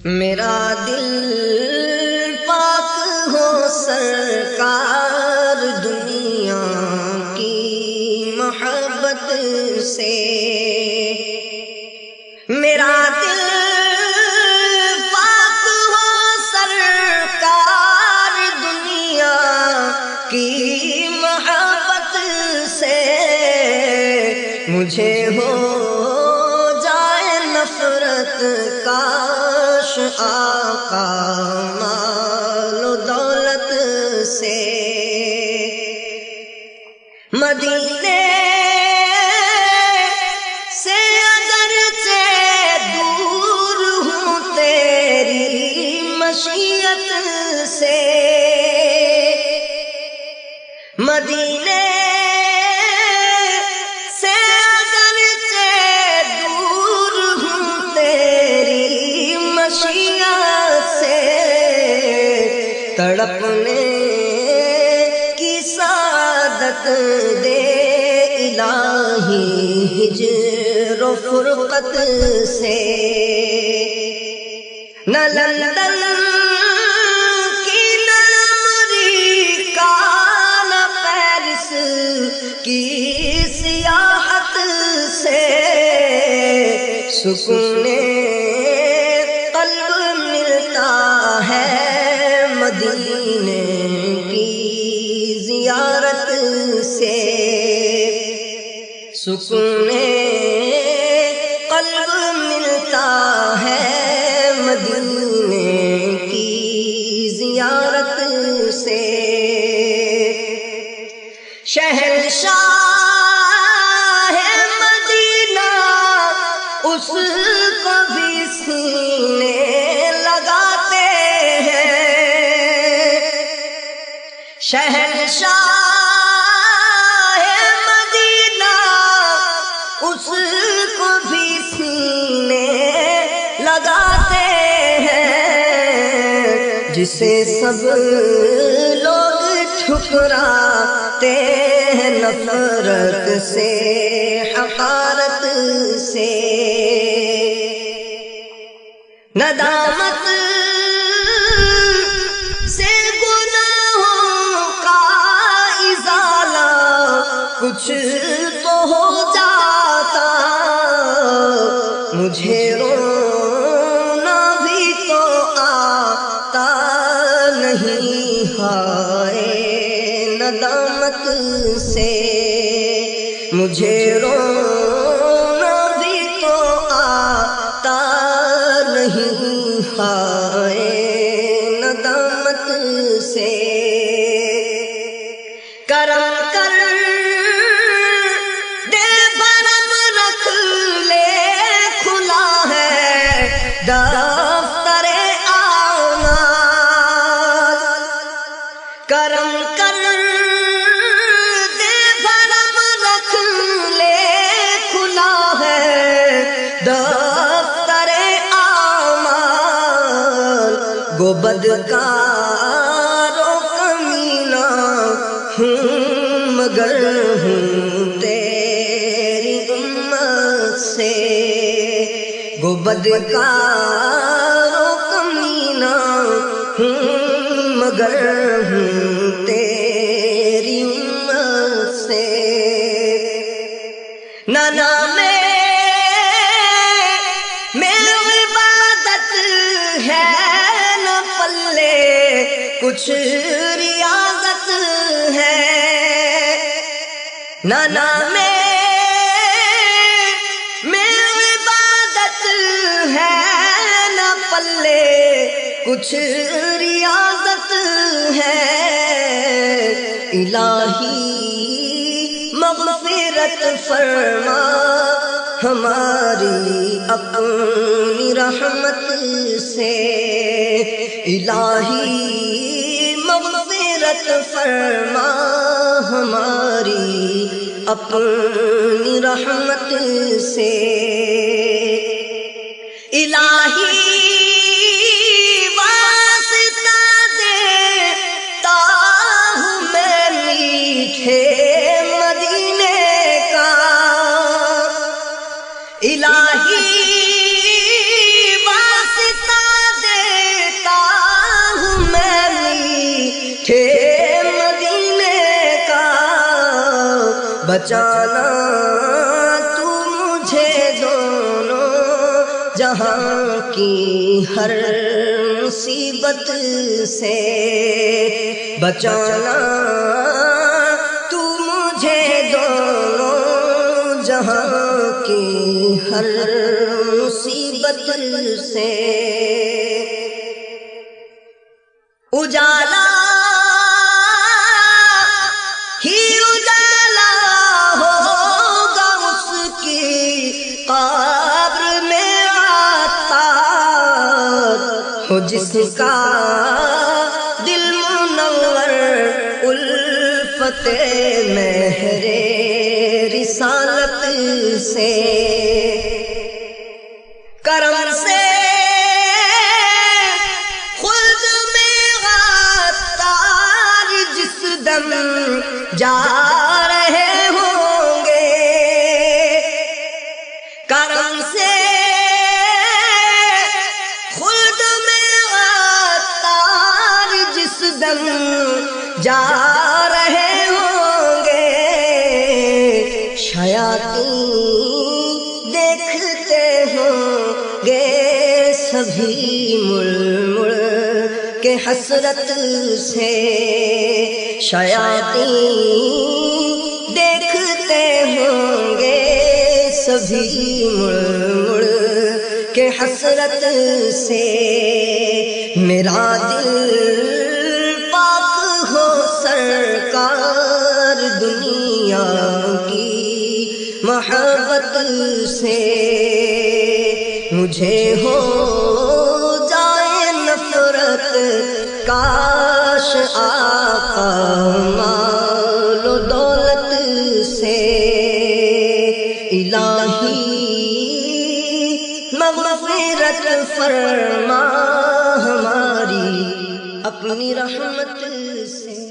میرا دل پاک ہو سرکار دنیا کی محبت سے، میرا دل پاک ہو سرکار دنیا کی محبت سے، مجھے ہو جائے نفرت کاش آقا مال و دولت سے، مدینے سے اگرچہ دور ہوں تیری مشیت سے، مدینے سے اگرچہ دور ہوں تیری مشیت سے، تڑپنے کی سعادت دے الہی ہجر و فرقت سے، نہ لندن کی نہ امریکہ نہ پیرس کی سیاحت سے، سکون قلب ملتا ہے مدینے کی زیارت سے، سکون قلب ملتا ہے مدینے کی زیارت سے، شہنشاہ ہے مدینہ اس کو بھی سینے لگاتے ہیں، شہنشاہ ہے مدینہ اس کو بھی سینے لگاتے ہیں، جسے سب لوگ ٹھکراتے ہیں نفرت سے حقارت سے، ندامت سے گناہوں کا ازالہ کچھ تو ہو جاتا، مجھے رونا بھی تو آتا نہیں، ہائے ندامت سے، مجھے رونا بھی تو آتا نہیں، ہائے ندامت سے، کرم کر دے برم رکھ لے کھلا ہے دفتر اعمال، کرم کر دے برم رکھ لے کھلا ہے دفتر اعمال، گو بدکار و کمینہ ہوں مگر ہوں تیری امت سے، گو بدکار و کمینہ ہوں مگر ہوں تیری امت سے، نہ نام میں عبادت ہے نہ پلے کچھ ریاضت ہے، نہ نام میں عبادت ہے نہ پلے کچھ ریاضت ہے، الہی مغفرت فرما ہماری اپنی رحمت سے، الہی مغفرت فرما ہماری اپنی رحمت سے، الہی واسطہ دیتا ہوں میں میٹھے مدینے کا، الہی واسطہ بچانا تو مجھے دونوں جہاں کی ہر مصیبت سے، بچانا تو مجھے دونوں جہاں کی ہر مصیبت سے۔ اجالا ہی اجالا ہوگا اس کی قبر میں آتا، ہو جس کا دل منور الفت مہر رسالت سے، کرم سے خلد میں غطار جس دم جا رہے ہوں گے، کرم سے خلد میں غطار جس دم جا رہے ہوں گے، شیاطین دیکھتے ہوں گے سبھی مڑ مڑ کے حسرت سے، شیاطین دیکھتے ہوں گے سبھی مڑ مڑ کے حسرت سے۔ میرا دل پاک ہو سرکار دنیا کی محبت سے، مجھے ہو جائے نفرت کاش آقا مال و دولت سے، الہی مغفرت فرما ہماری اپنی رحمت سے۔